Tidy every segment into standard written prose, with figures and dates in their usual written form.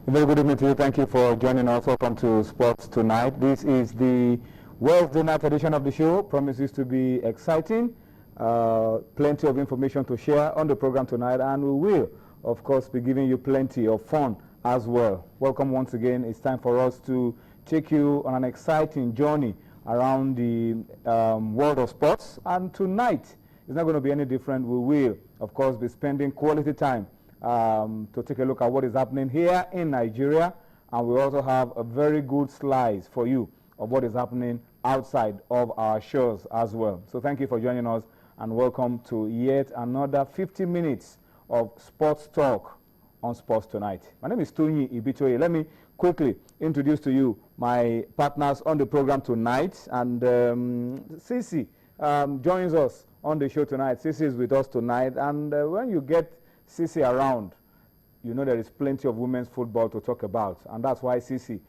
A very good evening to you. Thank you for joining us. Welcome to Sports Tonight. This is the Wednesday night edition of the show. Promises to be exciting. Plenty of information to share on the program tonight, and we will, of course, be giving you plenty of fun as well. Welcome once again. It's time for us to take you on an exciting journey around the world of sports, and tonight it's not going to be any different. We will, of course, be spending quality time to take a look at what is happening here in Nigeria, and we also have a very good slice for you of what is happening outside of our shores as well. So thank you for joining us, and welcome to yet another 50 minutes of sports talk on Sports Tonight. My name is Tony Ibitoye. Let me quickly introduce to you my partners on the program tonight, and Sisi joins us on the show tonight. Sisi is with us tonight, and when you get Sisi around, you know there is plenty of women's football to talk about, and that's why Sisi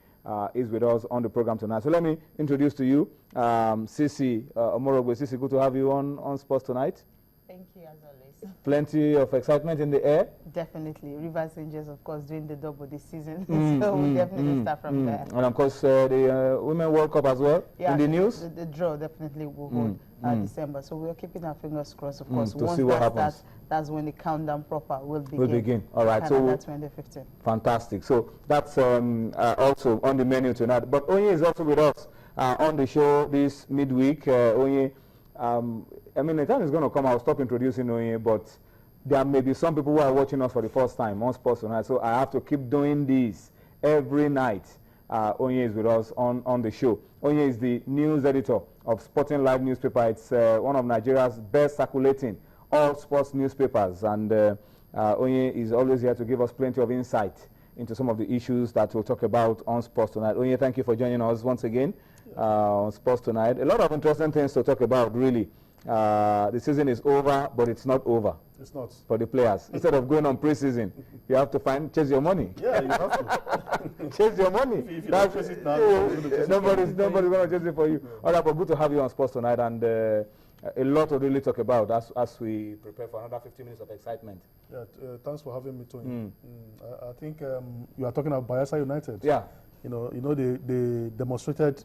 is with us on the program tonight. So let me introduce to you Sisi Omorogwe. Sisi, good to have you on Sports Tonight. Thank you, as always. Plenty of excitement in the air. Definitely. Rivers Angels, of course, doing the double this season. So we'll definitely start from there. And of course, the Women World Cup as well, in the news. The draw definitely will hold December. So we're keeping our fingers crossed, of course. To see what happens. That's when the countdown proper will begin. Will begin. All right. So that's 2015. Fantastic. So that's also on the menu tonight. But Onye is also with us on the show this midweek. Onye, I mean, the time is going to come. I'll stop introducing Onye, but there may be some people who are watching us for the first time on Sports Tonight. So I have to keep doing this every night. Onye is with us on the show. Onye is the news editor of Sporting Live newspaper. It's one of Nigeria's best circulating all sports newspapers, and Onye is always here to give us plenty of insight into some of the issues that we'll talk about on Sports Tonight. Onye, thank you for joining us once again on Sports Tonight. A lot of interesting things to talk about, really. The season is over, but it's not over. It's not. For the players. Instead of going on pre-season, you have to chase your money. Yeah, you have to. Chase your money. If you don't chase it now, nobody's going to chase it for you. All right, but good to have you on Sports Tonight, and a lot to really talk about as we prepare for another 50 minutes of excitement. Yeah, thanks for having me, Tony. I think you are talking about Bayelsa United. Yeah. You know, they demonstrated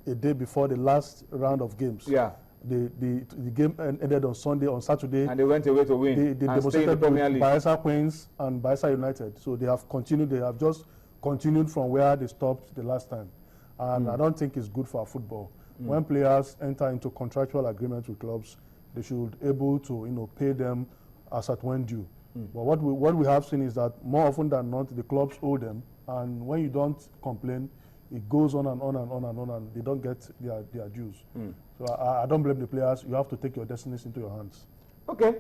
a day before the last round of games. Yeah. The game ended on Sunday. On Saturday, and they went away to win. They demonstrated with Bayelsa Queens and Bayelsa United. So they have continued. They have just continued from where they stopped the last time, and I don't think it's good for football. When players enter into contractual agreements with clubs, they should be able to pay them as at when due. But what we have seen is that more often than not, the clubs owe them, and when you don't complain, it goes on and on and on and on, and they don't get their dues. So I don't blame the players. You have to take your destinies into your hands. Okay.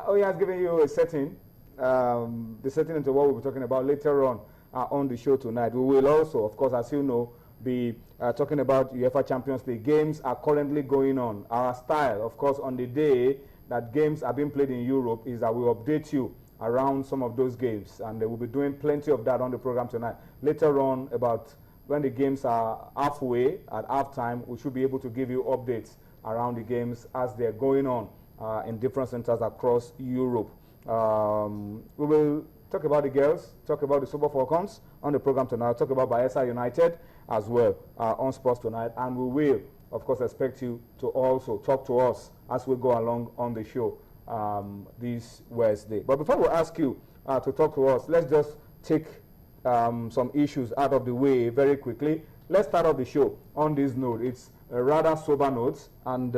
Oye has given you a setting, the setting into what we'll be talking about later on the show tonight. We will also, of course, as you know, be talking about UEFA Champions League. Games are currently going on. Our style, of course, on the day that games are being played in Europe is that we update you around some of those games, and we'll be doing plenty of that on the program tonight. Later on, about when the games are halfway, at halftime, we should be able to give you updates around the games as they're going on in different centers across Europe. We will talk about the girls, talk about the Super Falcons on the program tonight, talk about Bayelsa United as well on Sports Tonight, and we will, of course, expect you to also talk to us as we go along on the show this Wednesday. But before we ask you to talk to us, let's just take some issues out of the way very quickly. Let's start off the show on this note. It's a rather sober note, and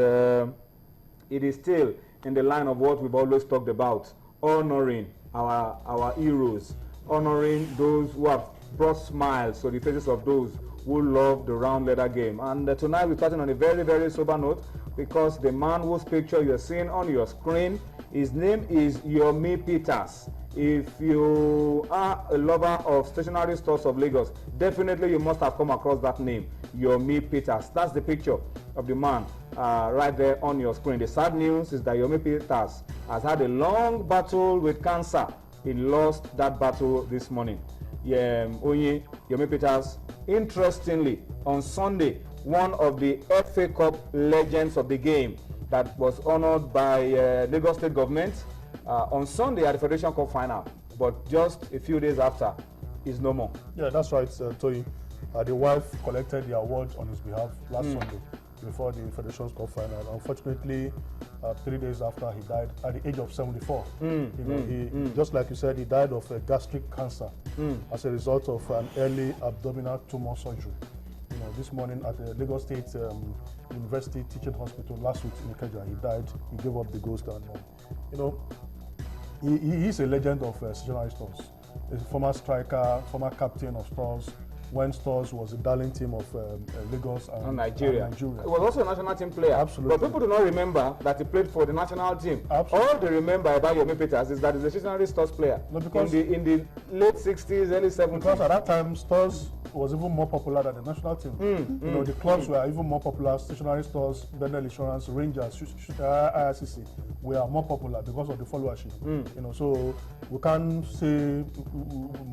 it is still in the line of what we've always talked about, honoring our heroes, honoring those who have brought smiles to the faces of those who love the round leather game. And tonight we're starting on a very, very sober note, because the man whose picture you're seeing on your screen, his name is Yomi Peters. If you are a lover of stationery stores of Lagos, definitely you must have come across that name, Yomi Peters. That's the picture of the man right there on your screen. The sad news is that Yomi Peters has had a long battle with cancer. He lost that battle this morning. Yomi Peters, interestingly, on Sunday, one of the FA Cup legends of the game that was honored by Lagos State government on Sunday at the Federation Cup final. But just a few days after, is no more. Yeah, that's right, Toyi. The wife collected the award on his behalf last Sunday before the Federations Cup final. Unfortunately, 3 days after, he died at the age of 74. Just like you said, he died of gastric cancer as a result of an early abdominal tumor surgery. This morning at the Lagos State University Teaching Hospital last week in Ikeja, he died. He gave up the ghost, and he is a legend of Stationery Stores. A former striker, former captain of Stores, when Stores was the darling team of Lagos and Nigeria. He was also a national team player. Absolutely. But people do not remember that he played for the national team. Absolutely. All they remember about Yomi Peters is that he's a Stationery Stores player. No, because in the late 60s, early 70s. Because at that time, Stores was even more popular than the national team. The clubs were even more popular. Stationery Stores, Bendel Insurance, Rangers, IRCC were more popular because of the followership. So we can't say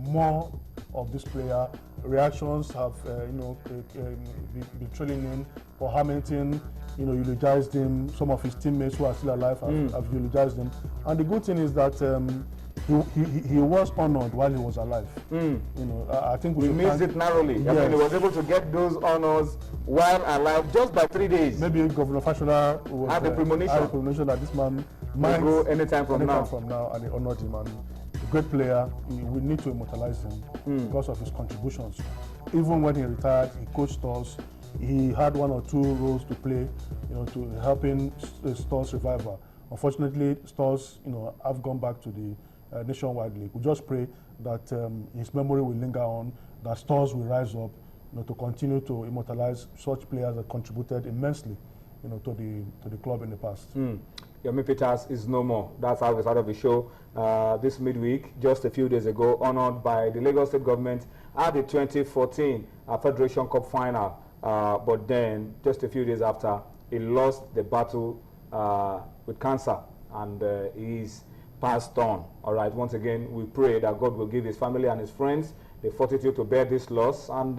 more of this player. Reactions have, been trailing in. For Hamilton, eulogized him. Some of his teammates who are still alive have eulogized him. And the good thing is that he was honored while he was alive. I think we missed it narrowly. Yes. I mean, he was able to get those honors while alive just by 3 days. Maybe Governor Fashola had the premonition that this man might go anytime from now, and they honored him. And a great player, we need to immortalize him because of his contributions. Even when he retired, he coached Stores. He had 1 or 2 roles to play, to helping Stores revival. Unfortunately, Stores, have gone back to the Nationwide League. We just pray that his memory will linger on, that Stores will rise up, to continue to immortalize such players that contributed immensely, to the club in the past. Yomi Peters is no more. That's how we started the show this midweek, just a few days ago, honored by the Lagos State government at the 2014 Federation Cup final. But then, just a few days after, he lost the battle with cancer, and he's passed on. All right, once again, we pray that God will give his family and his friends the fortitude to bear this loss, and